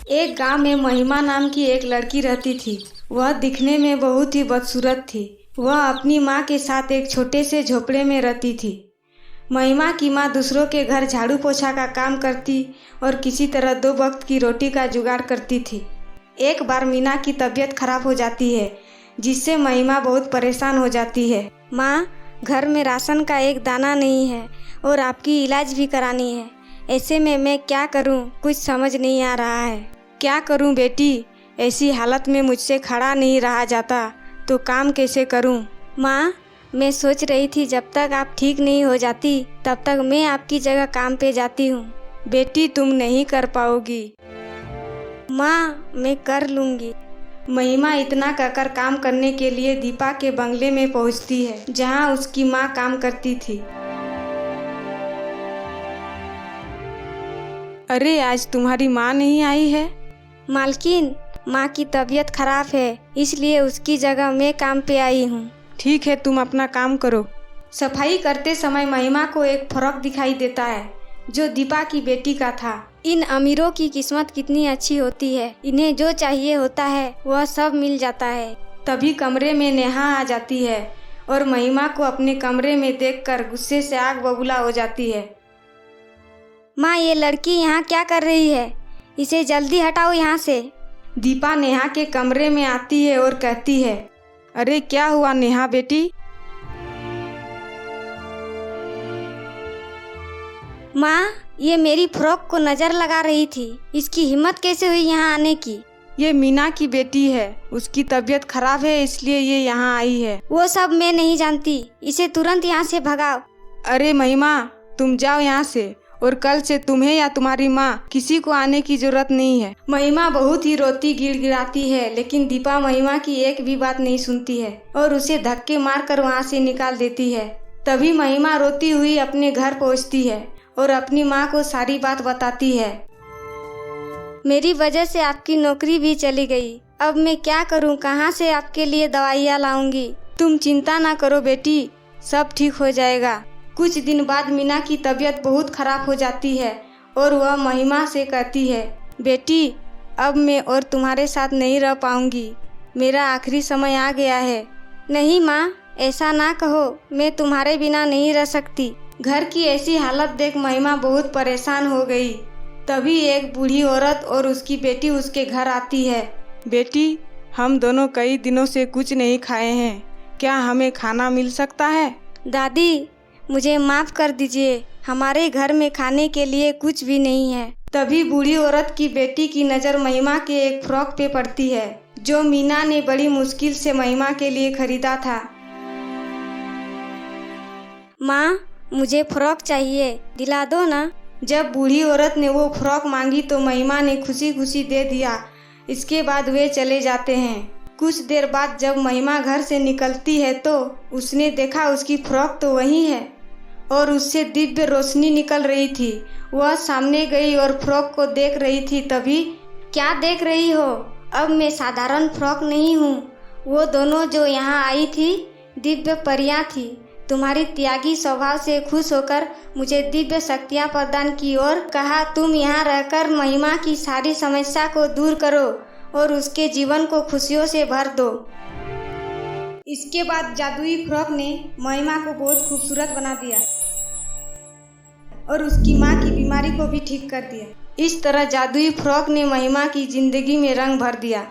एक गांव में महिमा नाम की एक लड़की रहती थी। वह दिखने में बहुत ही बदसूरत थी। वह अपनी माँ के साथ एक छोटे से झोपड़े में रहती थी। महिमा की माँ दूसरों के घर झाड़ू पोछा का काम करती और किसी तरह 2 वक्त की रोटी का जुगाड़ करती थी। एक बार मीना की तबीयत खराब हो जाती है, जिससे महिमा बहुत परेशान हो जाती है। माँ, घर में राशन का एक दाना नहीं है और आपकी इलाज भी करानी है। ऐसे में मैं क्या करूँ, कुछ समझ नहीं आ रहा है। क्या करूँ बेटी, ऐसी हालत में मुझसे खड़ा नहीं रहा जाता, तो काम कैसे करूँ? माँ, मैं सोच रही थी जब तक आप ठीक नहीं हो जाती तब तक मैं आपकी जगह काम पे जाती हूँ। बेटी, तुम नहीं कर पाओगी। माँ, मैं कर लूँगी। महिमा इतना कहकर काम करने के लिए दीपा के बंगले में पहुँचती है, जहाँ उसकी माँ काम करती थी। अरे, आज तुम्हारी माँ नहीं आई है? मालकिन, माँ की तबीयत खराब है, इसलिए उसकी जगह मैं काम पे आई हूँ। ठीक है, तुम अपना काम करो। सफाई करते समय महिमा को एक फ्रॉक दिखाई देता है, जो दीपा की बेटी का था। इन अमीरों की किस्मत कितनी अच्छी होती है, इन्हें जो चाहिए होता है वह सब मिल जाता है। तभी कमरे में नेहा आ जाती है और महिमा को अपने कमरे में देखकर गुस्से से आग बबूला हो जाती है। माँ, ये लड़की यहाँ क्या कर रही है? इसे जल्दी हटाओ यहाँ से। दीपा नेहा के कमरे में आती है और कहती है, अरे क्या हुआ नेहा बेटी? माँ, ये मेरी फ्रॉक को नजर लगा रही थी। इसकी हिम्मत कैसे हुई यहाँ आने की? ये मीना की बेटी है, उसकी तबीयत खराब है इसलिए ये यहाँ आई है। वो सब मैं नहीं जानती, इसे तुरंत यहाँ से भगाओ। अरे महिमा, तुम जाओ यहाँ से, और कल से तुम्हें या तुम्हारी माँ किसी को आने की जरूरत नहीं है। महिमा बहुत ही रोती गिड़गिड़ाती है, लेकिन दीपा महिमा की एक भी बात नहीं सुनती है और उसे धक्के मारकर वहाँ से निकाल देती है। तभी महिमा रोती हुई अपने घर पहुँचती है और अपनी माँ को सारी बात बताती है। मेरी वजह से आपकी नौकरी भी चली गई। अब मैं क्या करूँ, कहाँ से आपके लिए दवाइयाँ लाऊंगी? तुम चिंता ना करो बेटी, सब ठीक हो जाएगा। कुछ दिन बाद मीना की तबीयत बहुत खराब हो जाती है और वह महिमा से कहती है, बेटी, अब मैं और तुम्हारे साथ नहीं रह पाऊंगी। मेरा आखिरी समय आ गया है। नहीं माँ, ऐसा ना कहो, मैं तुम्हारे बिना नहीं रह सकती। घर की ऐसी हालत देख महिमा बहुत परेशान हो गई। तभी एक बूढ़ी औरत और उसकी बेटी उसके घर आती है। बेटी, हम दोनों कई दिनों से कुछ नहीं खाए हैं, क्या हमें खाना मिल सकता है? दादी, मुझे माफ कर दीजिए, हमारे घर में खाने के लिए कुछ भी नहीं है। तभी बूढ़ी औरत की बेटी की नज़र महिमा के एक फ्रॉक पे पड़ती है, जो मीना ने बड़ी मुश्किल से महिमा के लिए खरीदा था। माँ, मुझे फ्रॉक चाहिए, दिला दो ना। जब बूढ़ी औरत ने वो फ्रॉक मांगी तो महिमा ने खुशी खुशी दे दिया। इसके बाद वे चले जाते हैं। कुछ देर बाद जब महिमा घर से निकलती है तो उसने देखा उसकी फ्रॉक तो वही है और उससे दिव्य रोशनी निकल रही थी। वह सामने गई और फ्रॉक को देख रही थी। तभी, क्या देख रही हो? अब मैं साधारण फ्रॉक नहीं हूँ। वो दोनों जो यहाँ आई थी दिव्य परियां थी। तुम्हारी त्यागी स्वभाव से खुश होकर मुझे दिव्य शक्तियाँ प्रदान की और कहा तुम यहाँ रहकर महिमा की सारी समस्या को दूर करो और उसके जीवन को खुशियों से भर दो। इसके बाद जादुई फ्रॉक ने महिमा को बहुत खूबसूरत बना दिया और उसकी माँ की बीमारी को भी ठीक कर दिया। इस तरह जादुई फ्रॉक ने महिमा की जिंदगी में रंग भर दिया।